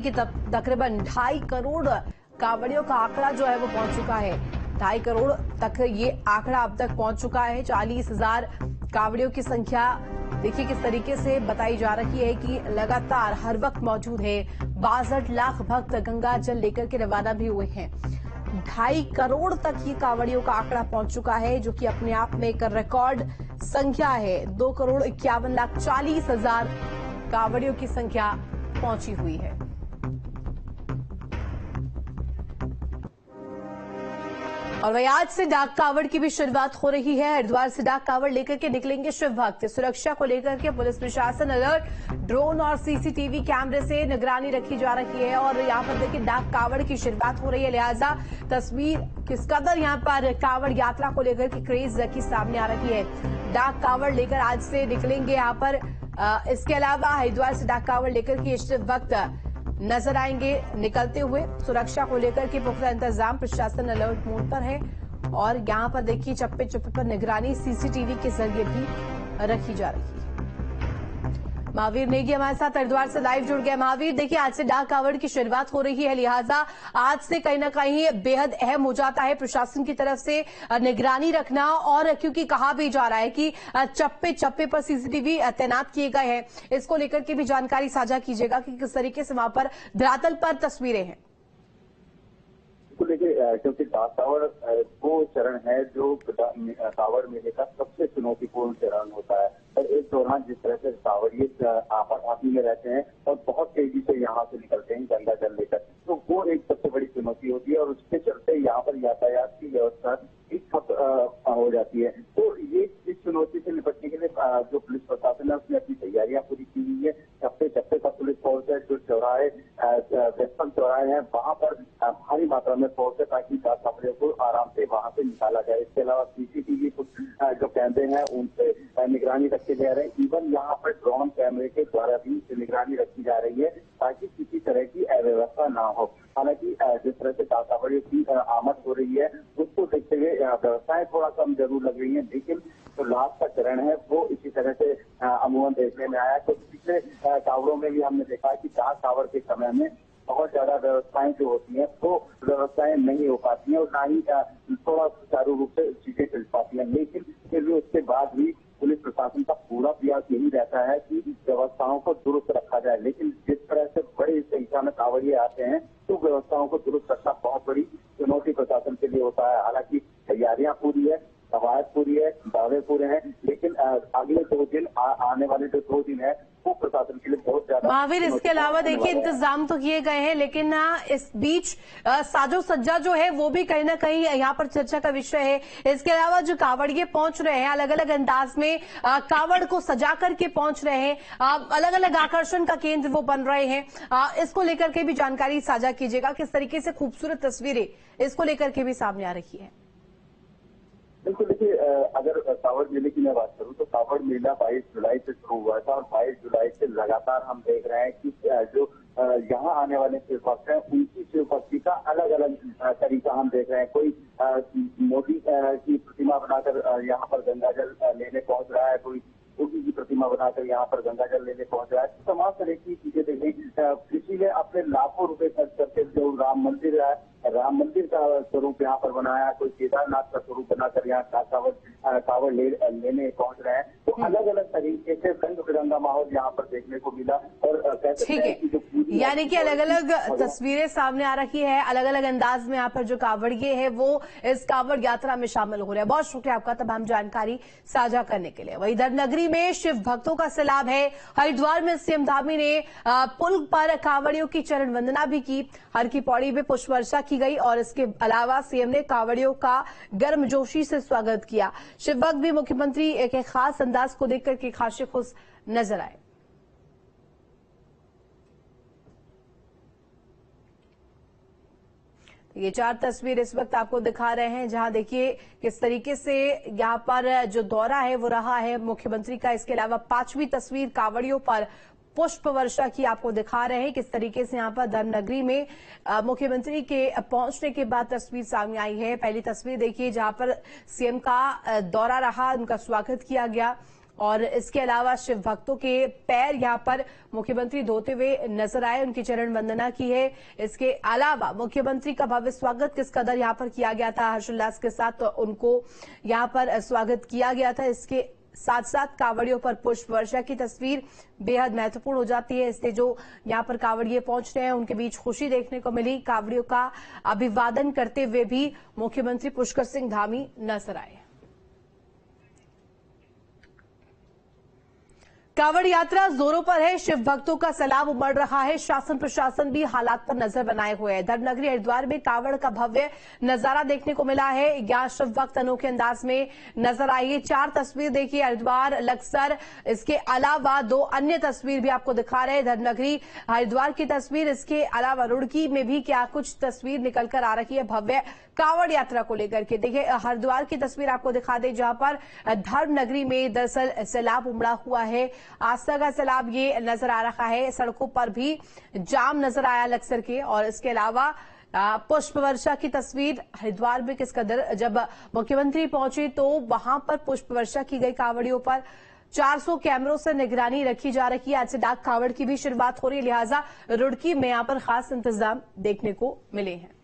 कि तकरीबन 2.5 करोड़ कांवड़ियों का आंकड़ा जो है वो पहुंच चुका है। 2.5 करोड़ तक ये आंकड़ा अब तक पहुंच चुका है। 40,000 कांवड़ियों की संख्या देखिए किस तरीके से बताई जा रही है कि लगातार हर वक्त मौजूद है। 62 लाख भक्त गंगा जल लेकर के रवाना भी हुए हैं। 2.5 करोड़ तक ये कांवड़ियों का आंकड़ा पहुंच चुका है, जो कि अपने आप में एक रिकॉर्ड संख्या है। 2,51,40,000 कांवड़ियों की संख्या पहुंची हुई है। और वही आज से डाक कावड़ की भी शुरुआत हो रही है। हरिद्वार से डाक कावड़ लेकर के निकलेंगे शिव भक्त। सुरक्षा को लेकर के पुलिस प्रशासन अलर्ट, ड्रोन और सीसीटीवी कैमरे से निगरानी रखी जा रही है। और यहाँ पर देखिए डाक कावड़ की शुरुआत हो रही है, लिहाजा तस्वीर किस कदर यहाँ पर कावड़ यात्रा को लेकर के क्रेज की सामने आ रही है। डाक कावड़ लेकर आज से निकलेंगे यहाँ पर। इसके अलावा हरिद्वार से डाक कावड़ लेकर के शिव भक्त नजर आएंगे निकलते हुए। सुरक्षा को लेकर के पुख्ता इंतजाम, प्रशासन अलर्ट मोड पर है। और यहां पर देखिए चप्पे चप्पे पर निगरानी सीसीटीवी के जरिए भी रखी जा रही है। महावीर नेगी हमारे साथ हरिद्वार से लाइव जुड़ गए। महावीर, देखिए आज से डाक कावड़ की शुरुआत हो रही है, लिहाजा आज से कहीं ना कहीं बेहद अहम हो जाता है प्रशासन की तरफ से निगरानी रखना। और क्योंकि कहा भी जा रहा है कि चप्पे चप्पे पर सीसीटीवी तैनात किए गए हैं, इसको लेकर के भी जानकारी साझा कीजिएगा कि किस तरीके से वहां पर धरातल पर तस्वीरें हैं। देखिए, क्योंकि डाक कावड़ वो चरण है जो कावड़ मेले का सबसे चुनौतीपूर्ण चरण होता है। और इस दौरान जिस तरह से कावड़िए आपाधापी में रहते हैं और बहुत तेजी से यहाँ से निकलते हैं गंगा जल लेकर, तो वो एक सबसे बड़ी चुनौती होती है। और उसके चलते यहाँ पर यातायात की व्यवस्था एक ठप हो जाती है। तो ये इस चुनौती से निपटने के लिए जो पुलिस प्रशासन है उसने अपनी तैयारियां पूरी की हुई है। चप्पे चप्पे पर पुलिस फोर्स है, जो चौराहे व्यस्तम चौराहे हैं वहां पर भारी मात्रा में फोर्स है, ताकि कावड़ियों को आराम से वहां से निकाला जाए। इसके अलावा सीसीटीवी जो कैमरे हैं उनसे निगरानी रखे जा रहे हैं। इवन यहाँ पर ड्रोन कैमरे के द्वारा भी निगरानी रखी जा रही है, ताकि किसी तरह की अव्यवस्था ना हो। हालांकि जिस तरह से कावड़ियों की आमद हो रही है उसको देखते हुए व्यवस्थाएं थोड़ा कम जरूर लग रही है, लेकिन जो लास्ट का चरण है वो इसी तरह से अमूमन देखने में आया। तो पिछले कावड़ों में भी हमने देखा कि डाक कावड़ के समय में बहुत ज्यादा व्यवस्थाएं जो होती हैं वो व्यवस्थाएं नहीं हो पाती हैं और ना ही थोड़ा सुचारू रूप से चीजें चल पाती हैं। लेकिन फिर भी उसके बाद भी पुलिस प्रशासन का पूरा प्रयास यही रहता है कि व्यवस्थाओं को दुरुस्त रखा जाए। लेकिन जिस तरह से बड़ी संख्या में कावड़िए आते हैं तो व्यवस्थाओं को दुरुस्त रखना बहुत बड़ी चुनौती प्रशासन के लिए होता है। हालांकि तैयारियां पूरी है, कवायद पूरी है, दावे पूरे हैं, लेकिन अगले 2 दिन आने वाले जो 2 दिन है वो प्रशासन के लिए बहुत ज्यादा। महावीर, इसके अलावा देखिए इंतजाम तो किए गए हैं, लेकिन इस बीच साजो सज्जा जो है वो भी कहीं ना कहीं यहाँ पर चर्चा का विषय है। इसके अलावा जो कावड़िए पहुंच रहे हैं अलग अलग अंदाज में कावड़ को सजा करके पहुंच रहे हैं, अलग अलग आकर्षण का केंद्र वो बन रहे हैं, इसको लेकर के भी जानकारी साझा कीजिएगा। किस तरीके से खूबसूरत तस्वीरें इसको लेकर के भी सामने आ रही है। बिल्कुल, देखिए अगर कावड़ मेले की मैं बात करूं तो कावड़ मेला 22 जुलाई से शुरू हुआ था और 22 जुलाई से लगातार हम देख रहे हैं कि जो यहाँ आने वाले शिव भक्त हैं उनकी शिव भक्ति का अलग अलग तरीका हम देख रहे हैं। कोई मोदी की प्रतिमा बनाकर यहाँ पर गंगा जल लेने पहुंच रहा है, कोई योगी की प्रतिमा बनाकर यहाँ पर गंगा जल लेने पहुंच रहा है। तो तमाम तरह की चीजें देखें। किसी ने अपने लाखों रुपए खर्च करके जो राम मंदिर है, राम मंदिर का स्वरूप यहाँ पर बनाया, कोई केदारनाथ का स्वरूप बनाकर यहाँ कावड़ लेने पहुंच रहे हैं। तो अलग अलग तरीके से रंग बिरंगा माहौल यहाँ पर देखने को मिला। और ठीक है, यानी कि अलग अलग तस्वीरें सामने आ रही है, अलग अलग अंदाज में यहाँ पर जो कावड़िए है वो इस कावड़ यात्रा में शामिल हो रहे हैं। बहुत शुक्रिया आपका तमाम जानकारी साझा करने के लिए। वही धर्मनगरी में शिव भक्तों का सैलाब है। हरिद्वार में सीएम धामी ने पुल पर कावड़ियों की चरण वंदना भी की। हर की पौड़ी में पुष्प वर्षा की गई और इसके अलावा सीएम ने कावड़ियों का गर्मजोशी से स्वागत किया। शिव भक्त भी मुख्यमंत्री के खास अंदाज को देखकर के खासे खुश नजर आए। ये 4 तस्वीर इस वक्त आपको दिखा रहे हैं, जहां देखिए किस तरीके से यहाँ पर जो दौरा है वो रहा है मुख्यमंत्री का। इसके अलावा 5वीं तस्वीर कावड़ियों पर पुष्प वर्षा की आपको दिखा रहे हैं। किस तरीके से यहाँ पर धर्मनगरी में मुख्यमंत्री के पहुंचने के बाद तस्वीर सामने आई है। पहली तस्वीर देखिए जहां पर सीएम का दौरा रहा, उनका स्वागत किया गया और इसके अलावा शिव भक्तों के पैर यहां पर मुख्यमंत्री धोते हुए नजर आए, उनकी चरण वंदना की है। इसके अलावा मुख्यमंत्री का भव्य स्वागत किस कदर यहां पर किया गया था, हर्षोल्लास के साथ उनको यहां पर स्वागत किया गया था। इसके साथ साथ कांवड़ियों पर पुष्प वर्षा की तस्वीर बेहद महत्वपूर्ण हो जाती है। इससे जो यहां पर कांवड़िए पहुंच रहे हैं उनके बीच खुशी देखने को मिली। कांवड़ियों का अभिवादन करते हुए भी मुख्यमंत्री पुष्कर सिंह धामी नजर आए। कांवड़ यात्रा जोरों पर है, शिव भक्तों का सैलाब उमड़ रहा है। शासन प्रशासन भी हालात पर नजर बनाए हुए है। धर्मनगरी हरिद्वार में कांवड़ का भव्य नजारा देखने को मिला है। यहाँ शिव भक्त अनोखे अंदाज में नजर आई है। 4 तस्वीर देखिए, हरिद्वार, लक्सर, इसके अलावा 2 अन्य तस्वीर भी आपको दिखा रहे हैं। धर्मनगरी हरिद्वार की तस्वीर, इसके अलावा रुड़की में भी क्या कुछ तस्वीर निकलकर आ रही है भव्य कांवड़ यात्रा को लेकर के। देखिए हरिद्वार की तस्वीर आपको दिखा दे, जहां पर धर्मनगरी में दरअसल सैलाब उमड़ा हुआ है। आस्था का सैलाब ये नजर आ रहा है। सड़कों पर भी जाम नजर आया लक्सर के। और इसके अलावा पुष्प वर्षा की तस्वीर हरिद्वार में किस कदर, जब मुख्यमंत्री पहुंचे तो वहां पर पुष्प वर्षा की गई कांवड़ियों पर। 400 कैमरों से निगरानी रखी जा रही है। आज से डाक कांवड़ की भी शुरुआत हो रही है, लिहाजा रुड़की में यहां पर खास इंतजाम देखने को मिले हैं।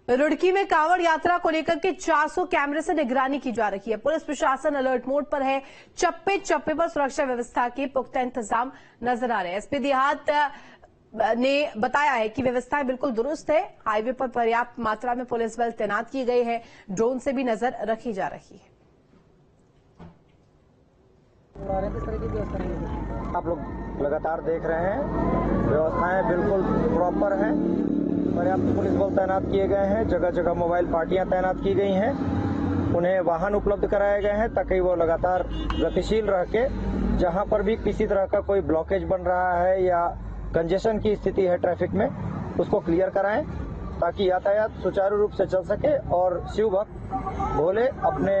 रुड़की में कांवड़ यात्रा को लेकर के 400 कैमरे से निगरानी की जा रही है। पुलिस प्रशासन अलर्ट मोड पर है। चप्पे चप्पे पर सुरक्षा व्यवस्था के पुख्ता इंतजाम नजर आ रहे हैं। एसपी देहात ने बताया है कि व्यवस्थाएं बिल्कुल दुरुस्त है। हाईवे पर पर्याप्त मात्रा में पुलिस बल तैनात किए गए हैं। ड्रोन से भी नजर रखी जा रही है। आप लोग लगातार देख रहे हैं, व्यवस्थाएं बिल्कुल प्रॉपर हैं। पर्याप्त पुलिस बल तैनात किए गए हैं। जगह जगह मोबाइल पार्टियां तैनात की गई हैं। उन्हें वाहन उपलब्ध कराए गए हैं ताकि वो लगातार गतिशील रह के जहां पर भी किसी तरह का कोई ब्लॉकेज बन रहा है या कंजेशन की स्थिति है ट्रैफिक में, उसको क्लियर कराएं ताकि यातायात सुचारू रूप से चल सके और शिव भक्त भोले अपने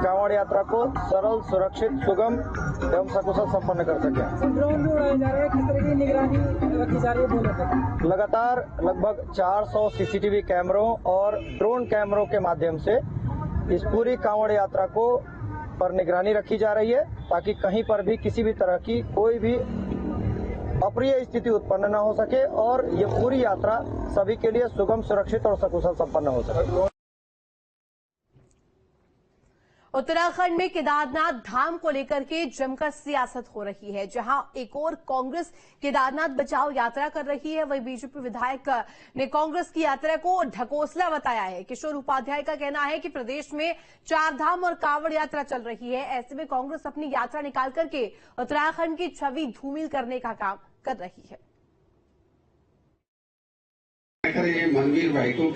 कांवड़ यात्रा को सरल, सुरक्षित, सुगम एवं सकुशल संपन्न कर सके। ड्रोन भी उड़ाए जा रहे हैं, किस तरह की निगरानी रखी जा रही है भोले पर? लगातार लगभग 400 सीसीटीवी कैमरों और ड्रोन कैमरों के माध्यम से इस पूरी कांवड़ यात्रा को पर निगरानी रखी जा रही है ताकि कहीं पर भी किसी भी तरह की कोई भी अप्रिय स्थिति उत्पन्न न हो सके और ये पूरी यात्रा सभी के लिए सुगम, सुरक्षित और सकुशल संपन्न हो सके। उत्तराखंड में केदारनाथ धाम को लेकर के जमकर सियासत हो रही है। जहां एक और कांग्रेस केदारनाथ बचाओ यात्रा कर रही है, वही बीजेपी विधायक ने कांग्रेस की यात्रा को ढकोसला बताया है। किशोर उपाध्याय का कहना है कि प्रदेश में 4 धाम और कांवड़ यात्रा चल रही है। ऐसे में कांग्रेस अपनी यात्रा निकाल करके उत्तराखंड की छवि धूमिल करने का काम कर रही है। मनवीर भाई को